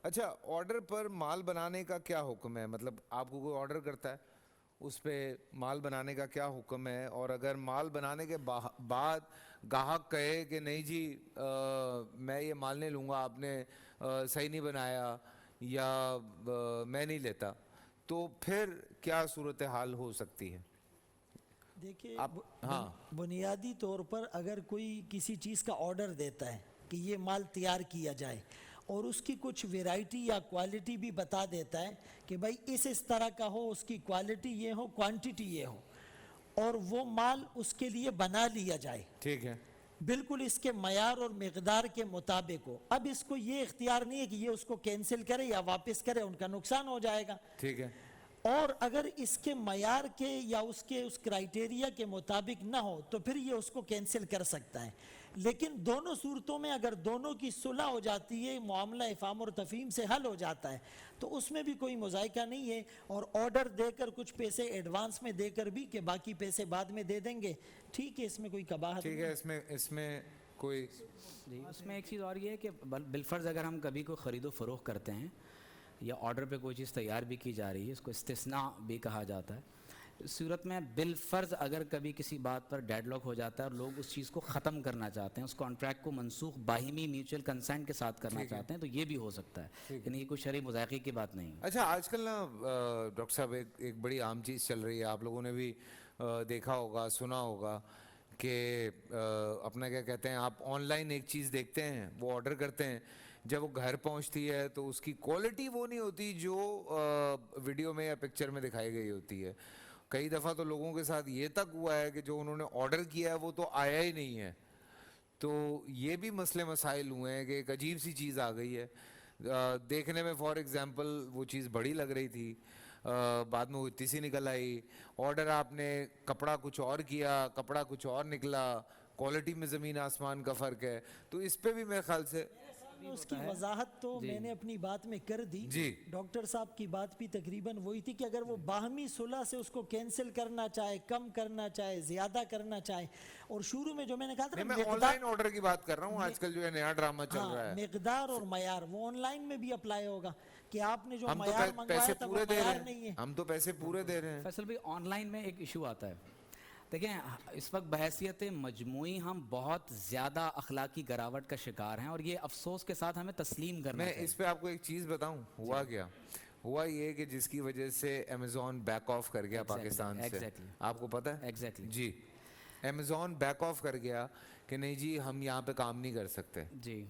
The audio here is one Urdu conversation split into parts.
اچھا آرڈر پر مال بنانے کا کیا حکم ہے؟ مطلب آپ کو کوئی آرڈر کرتا ہے اس پہ مال بنانے کا کیا حکم ہے؟ اور اگر مال بنانے کے بعد گاہک کہے کہ نہیں جی میں یہ مال نہیں لوں گا، آپ نے صحیح نہیں بنایا، یا میں نہیں لیتا، تو پھر کیا صورتحال ہو سکتی ہے؟ دیکھیے ہاں بنیادی طور پر اگر کوئی کسی چیز کا آرڈر دیتا ہے کہ یہ مال تیار کیا جائے اور اس کی کچھ ویرائٹی یا کوالٹی بھی بتا دیتا ہے کہ بھائی اس طرح کا ہو، اس کی کوالٹی یہ ہو، کوانٹٹی یہ ہو، اور وہ مال اس کے لیے بنا لیا جائے ٹھیک ہے، بالکل اس کے معیار اور مقدار کے مطابق ہو، اب اس کو یہ اختیار نہیں ہے کہ یہ اس کو کینسل کرے یا واپس کرے، ان کا نقصان ہو جائے گا۔ ٹھیک ہے، اور اگر اس کے معیار کے یا اس کرائیٹیریا کے مطابق نہ ہو تو پھر یہ اس کو کینسل کر سکتا ہے۔ لیکن دونوں صورتوں میں اگر دونوں کی صلح ہو جاتی ہے، معاملہ افہام اور تفہیم سے حل ہو جاتا ہے، تو اس میں بھی کوئی مذائقہ نہیں ہے۔ اور آرڈر دے کر کچھ پیسے ایڈوانس میں دے کر بھی کہ باقی پیسے بعد میں دے دیں گے، ٹھیک ہے، اس میں کوئی قباحت ٹھیک ہے، اس میں کوئی جی اس میں ایک چیز اور یہ ہے کہ بالفرض اگر ہم کبھی کوئی خرید و فروخت کرتے ہیں یا آرڈر پہ کوئی چیز تیار بھی کی جا رہی ہے، اس کو استثناء بھی کہا جاتا ہے، اس صورت میں بالفرض اگر کبھی کسی بات پر ڈیڈ لاک ہو جاتا ہے اور لوگ اس چیز کو ختم کرنا چاہتے ہیں، اس کانٹریکٹ کو منسوخ باہمی میوچل کنسنٹ کے ساتھ کرنا چاہتے ہیں، تو یہ بھی ہو سکتا ہے، یعنی یہ کوئی شرعی مذائقے کی بات نہیں ہے۔ اچھا آج کل نا ڈاکٹر صاحب ایک بڑی عام چیز چل رہی ہے، آپ لوگوں نے بھی دیکھا ہوگا، سنا ہوگا کہ اپنا کیا کہتے ہیں، آپ آن لائن ایک چیز دیکھتے ہیں، وہ آرڈر کرتے ہیں، جب وہ گھر پہنچتی ہے تو اس کی کوالٹی وہ نہیں ہوتی جو ویڈیو میں یا پکچر میں دکھائی گئی ہوتی ہے۔ کئی دفعہ تو لوگوں کے ساتھ یہ تک ہوا ہے کہ جو انہوں نے آرڈر کیا ہے وہ تو آیا ہی نہیں ہے۔ تو یہ بھی مسئلے مسائل ہوئے ہیں کہ ایک عجیب سی چیز آ گئی ہے، دیکھنے میں فار ایگزامپل وہ چیز بڑی لگ رہی تھی، بعد میں وہ اتنی سی نکل آئی، آرڈر آپ نے کپڑا کچھ اور کیا، کپڑا کچھ اور نکلا، کوالٹی میں زمین آسمان کا فرق ہے۔ تو اس پہ بھی میرے خیال سے اس کی وضاحت تو میں نے اپنی بات میں کر دی۔ جی ڈاکٹر صاحب کی بات بھی تقریباً وہی تھی کہ اگر وہ باہمی صلح سے اس کو کینسل کرنا چاہے، کم کرنا چاہے، زیادہ کرنا چاہے، اور شروع میں جو میں نے کہا تھا میں آن لائن آرڈر کی بات کر رہا ہوں، آج کل جو ہے نیا ڈرامہ چل رہا ہے، مقدار اور معیار وہ آن لائن میں بھی اپلائی ہوگا کہ آپ نے جو ہم تو معیار منگوایا پیسے تھا وہ پورے دے معیار رہے نہیں ہیں، ہے۔ ہم تو پیسے پورے دے رہے ہیں۔ فیصل بھائی آن لائن میں ایک ایشو آتا ہے، دیکھیں اس وقت بحیثیت مجموعی ہم بہت زیادہ اخلاقی گراوٹ کا شکار ہیں، اور یہ افسوس کے ساتھ ہمیں تسلیم کرنا میں چاہیے۔ اس پہ آپ کو ایک چیز بتاؤں، ہوا کیا ہوا یہ کہ جس کی وجہ سے امیزون بیک آف کر گیا پاکستان سے، آپ کو پتہ ہے؟ ایگزیکٹلی جی امیزون بیک آف کر گیا کہ نہیں جی ہم یہاں پہ کام نہیں کر سکتے، جی۔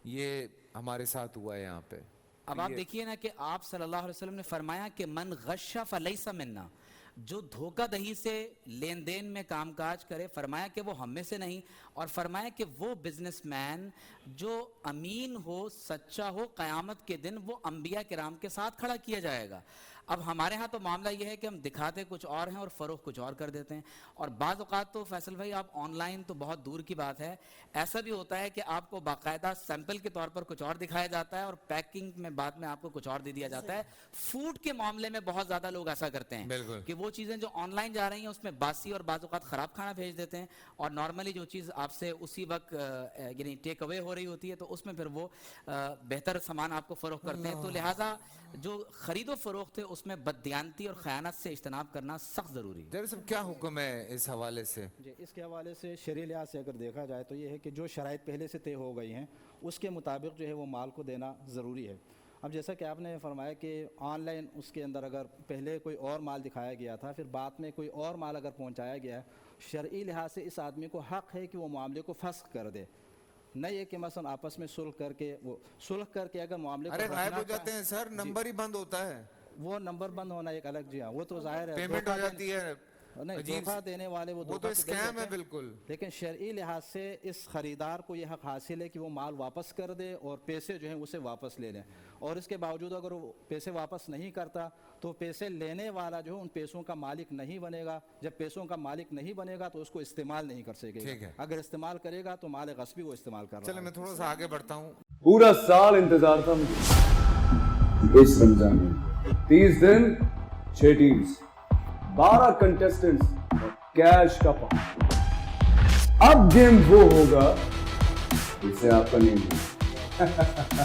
یہ ہمارے ساتھ ہوا ہے یہاں پہ۔ اب آپ دیکھیے نا کہ آپ صلی اللہ علیہ وسلم نے فرمایا کہ من غش فلیس منا، جو دھوکہ دہی سے لین دین میں کام کاج کرے، فرمایا کہ وہ ہم میں سے نہیں، اور فرمایا کہ وہ بزنس مین جو امین ہو، سچا ہو، قیامت کے دن وہ انبیاء کرام کے ساتھ کھڑا کیا جائے گا۔ اب ہمارے ہاں تو معاملہ یہ ہے کہ ہم دکھاتے کچھ اور ہیں اور فروخت کچھ اور کر دیتے ہیں، اور بعض اوقات تو فیصل بھائی آپ آن لائن تو بہت دور کی بات ہے، ایسا بھی ہوتا ہے کہ آپ کو باقاعدہ سیمپل کے طور پر کچھ اور دکھایا جاتا ہے اور پیکنگ میں بعد میں آپ کو کچھ اور دے دیا جاتا ہے۔ فوڈ کے معاملے میں بہت زیادہ لوگ ایسا کرتے ہیں کہ وہ چیزیں جو آن لائن جا رہی ہیں اس میں باسی اور بعض اوقات خراب کھانا بھیج دیتے ہیں، اور نارملی جو چیز آپ سے اسی وقت یعنی ٹیک اوے ہو رہی ہوتی ہے تو اس میں پھر وہ بہتر سامان آپ کو فروخت کرتے ہیں۔ تو لہٰذا جو خرید و فروخت ہے اس میں بددیانتی اور خیانت سے اجتناب کرنا سخت ضروری ہے۔ جناب کیا حکم ہے اس حوالے سے؟ جی اس کے حوالے سے شرعی لحاظ سے اگر دیکھا جائے تو یہ ہے کہ جو شرائط پہلے سے طے ہو گئی ہیں اس کے مطابق جو ہے وہ مال کو دینا ضروری ہے۔ اب جیسا کہ آپ نے فرمایا کہ آن لائن اس کے اندر اگر پہلے کوئی اور مال دکھایا گیا تھا، پھر بعد میں کوئی اور مال اگر پہنچایا گیا ہے، شرعی لحاظ سے اس آدمی کو حق ہے کہ وہ معاملے کو فسخ کر دے، نہ یہ کہ مثلا آپس میں صلح کر کے اگر معاملے کو غائب ہو جاتے ہیں سر، نمبر ہی بند ہوتا ہے، وہ نمبر بند ہونا ایک الگ، جی ہاں وہ تو ظاہر ہے، پیمنٹ ہو جاتی ہے، نہیں دھوکہ دینے والے وہ تو اسکیم ہے بالکل۔ لیکن شرعی لحاظ سے اس خریدار کو یہ حق حاصل ہے کہ وہ مال واپس کر دے اور پیسے جو ہیں اسے واپس لے لیں، اور اس کے باوجود اگر وہ پیسے واپس نہیں کرتا تو پیسے لینے والا جو ہے ان پیسوں کا مالک نہیں بنے گا۔ جب پیسوں کا مالک نہیں بنے گا تو اس کو استعمال نہیں کر سکے گا، اگر استعمال کرے گا تو مال غصبی وہ استعمال کر رہا ہے۔ چلے میں تھوڑا سا آگے بڑھتا ہوں۔ پورا سال انتظار تھا مجھے اس رمضان میں، 30 دن 6 ٹیمز، 12 کنٹیسٹنٹس، کیش کا پاؤں۔ اب گیم وہ ہوگا جسے آپ کا نہیں ہے۔